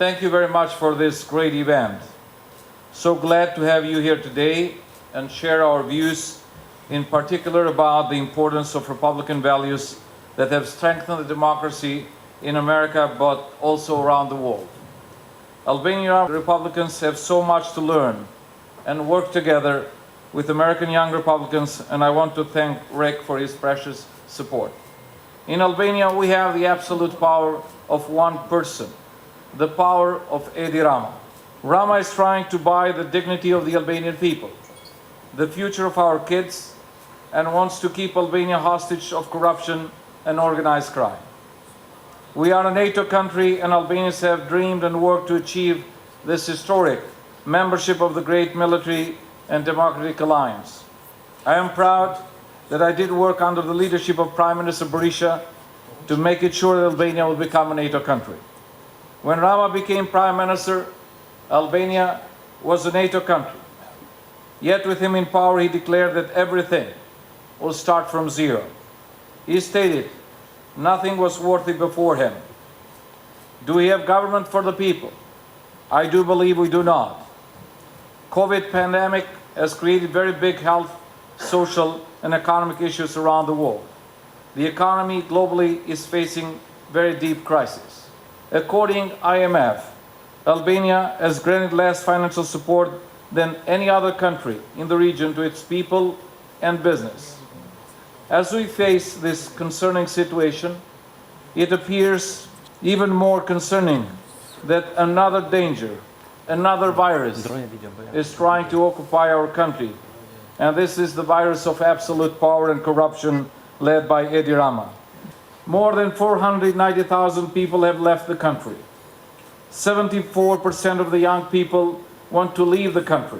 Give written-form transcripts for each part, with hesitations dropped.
Thank you very much for this great event. So glad to have you here today and share our views, in particular about the importance of Republican values that have strengthened the democracy in America, but also around the world. Albanian Republicans have so much to learn and work together with American young Republicans, and I want to thank Rick for his precious support. In Albania, we have the absolute power of one person, the power of Edi Rama. Rama is trying to buy the dignity of the Albanian people, the future of our kids, and wants to keep Albania hostage of corruption and organized crime. We are a NATO country, and Albanians have dreamed and worked to achieve this historic membership of the great military and democratic alliance. I am proud that I did work under the leadership of Prime Minister Berisha to make it sure that Albania will become a NATO country. When Rama became Prime Minister, Albania was a NATO country. Yet with him in power, he declared that everything will start from zero. He stated, nothing was worthy before him. Do we have government for the people? I do believe we do not. COVID pandemic has created very big health, social, and economic issues around the world. The economy globally is facing very deep crisis. According to IMF, Albania has granted less financial support than any other country in the region to its people and business. As we face this concerning situation, it appears even more concerning that another danger, another virus is trying to occupy our country, and this is the virus of absolute power and corruption led by Edi Rama. More than 490,000 people have left the country. 74% of the young people want to leave the country.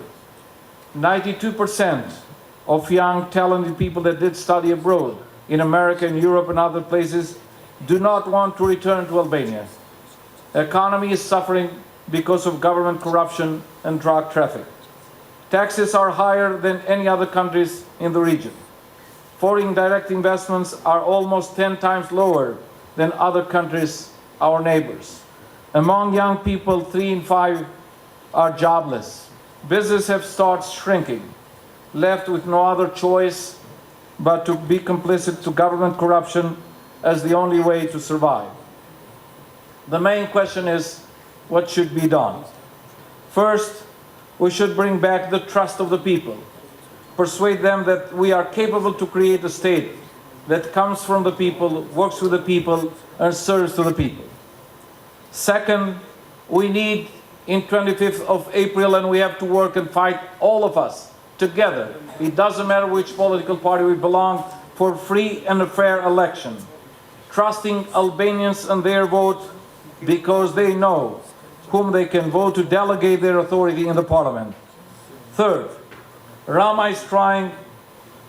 92% of young talented people that did study abroad in America and Europe and other places do not want to return to Albania. The economy is suffering because of government corruption and drug traffic. Taxes are higher than any other countries in the region. Foreign direct investments are almost 10 times lower than other countries, our neighbors. Among young people, 3 in 5 are jobless. Businesses have started shrinking, left with no other choice but to be complicit to government corruption as the only way to survive. The main question is, what should be done? First, we should bring back the trust of the people, persuade them that we are capable to create a state that comes from the people, works with the people, and serves to the people. Second, we need in 25th of April, and we have to work and fight, all of us, together. It doesn't matter which political party we belong, for free and a fair election. Trusting Albanians and their vote because they know whom they can vote to delegate their authority in the parliament. Third, Rama is trying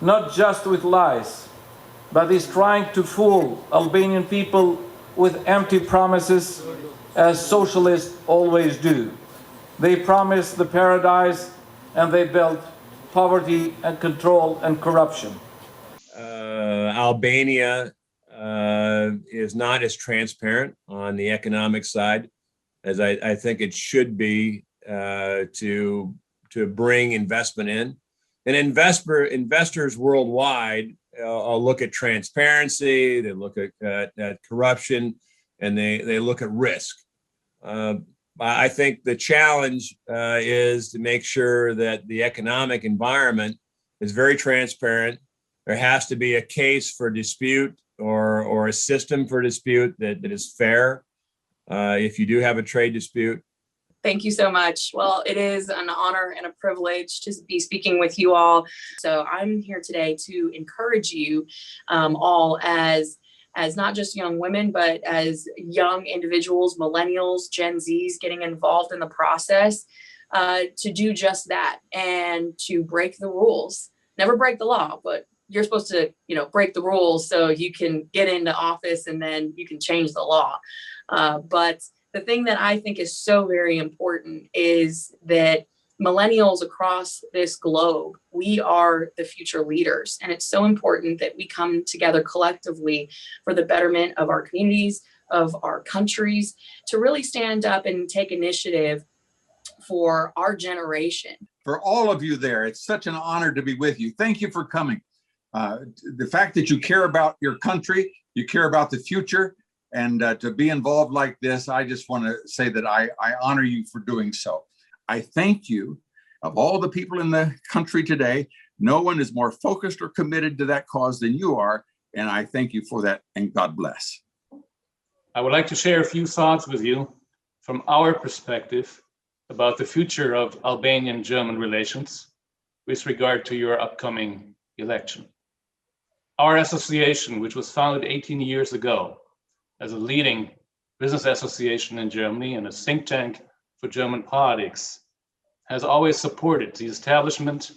not just with lies, but is trying to fool Albanian people with empty promises, as socialists always do. They promised the paradise and they built poverty and control and corruption. Albania is not as transparent on the economic side as I think it should be to bring investment in. And investors worldwide look at transparency, they look at corruption, and they look at risk. I think the challenge is to make sure that the economic environment is very transparent. There has to be a case for dispute or a system for dispute that is fair if you do have a trade dispute. Thank you so much. Well, it is an honor and a privilege to be speaking with you all. So I'm here today to encourage you all as not just young women, but as young individuals, millennials, Gen Zs getting involved in the process to do just that and to break the rules. Never break the law, but you're supposed to, break the rules so you can get into office and then you can change the law. But the thing that I think is so very important is that millennials across this globe, we are the future leaders. And it's so important that we come together collectively for the betterment of our communities, of our countries to really stand up and take initiative for our generation. For all of you there, it's such an honor to be with you. Thank you for coming. The fact that you care about your country, you care about the future, and to be involved like this, I just want to say that I honor you for doing so. I thank you. Of all the people in the country today, no one is more focused or committed to that cause than you are, and I thank you for that, and God bless. I would like to share a few thoughts with you from our perspective about the future of Albanian-German relations with regard to your upcoming election. Our association, which was founded 18 years ago as a leading business association in Germany and a think tank for German politics, has always supported the establishment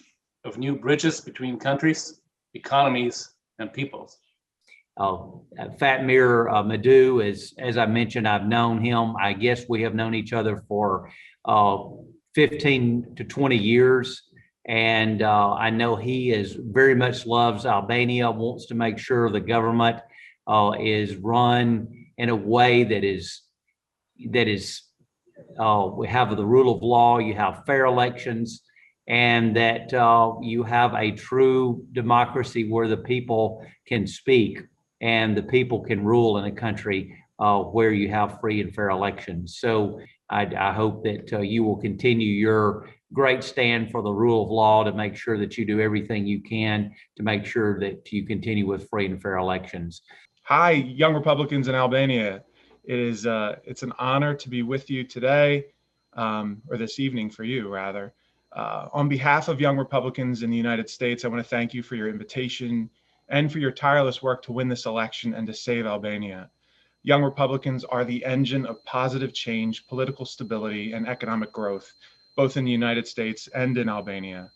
of new bridges between countries, economies, and peoples. Fatmir Mediu, as I mentioned, I've known him. I guess we have known each other for 15 to 20 years. And I know he very much loves Albania, wants to make sure the government is run in a way that is we have the rule of law, you have fair elections, and that you have a true democracy where the people can speak and the people can rule in a country where you have free and fair elections. So I hope that you will continue your great stand for the rule of law to make sure that you do everything you can to make sure that you continue with free and fair elections. Hi, young Republicans in Albania. It's an honor to be with you today, or this evening for you, rather. On behalf of young Republicans in the United States, I want to thank you for your invitation and for your tireless work to win this election and to save Albania. Young Republicans are the engine of positive change, political stability, and economic growth, both in the United States and in Albania.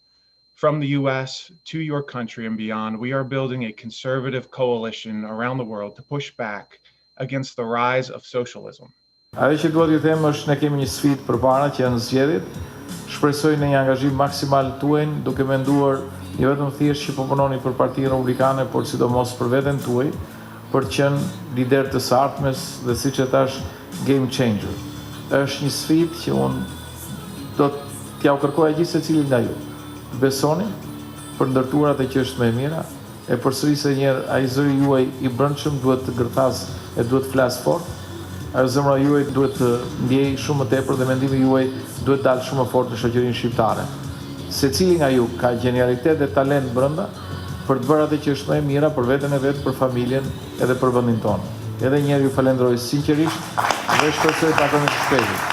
From the US to your country and beyond, we are building a conservative coalition around the world to push back against the rise of socialism. Ajo që dua t'ju them është ne kemi një sfidë përpara që janë zgjedhjet. Shpresoj në një angazhim maksimal tuaj, duke menduar jo vetëm thjesht që po punoni për Partinë Republikane, por sidomos për veten tuaj, për të qenë lider të së ardhmes dhe siç e thash, game changer. Është një sfidë që unë do t'ja u kërkoja gjithë secilit nga ju. Besoni për ndërtuar atë që është më e mira, e përsërisë një herë ai zëri juaj I brendshëm duhet të gërthas e duhet të flas fort. Ajo zemra juaj duhet të ndjej shumë më tepër dhe mendimi juaj duhet dalë shumë më fort në shoqërinë shqiptare. Secili nga ju ka genialitet dhe talent brenda për të bërë atë që është më e mira për veten e vet, për familjen edhe për vendin tonë. Edhe një herë ju falenderoj sinqerisht dhe shpresoj të takojmë së shpejti.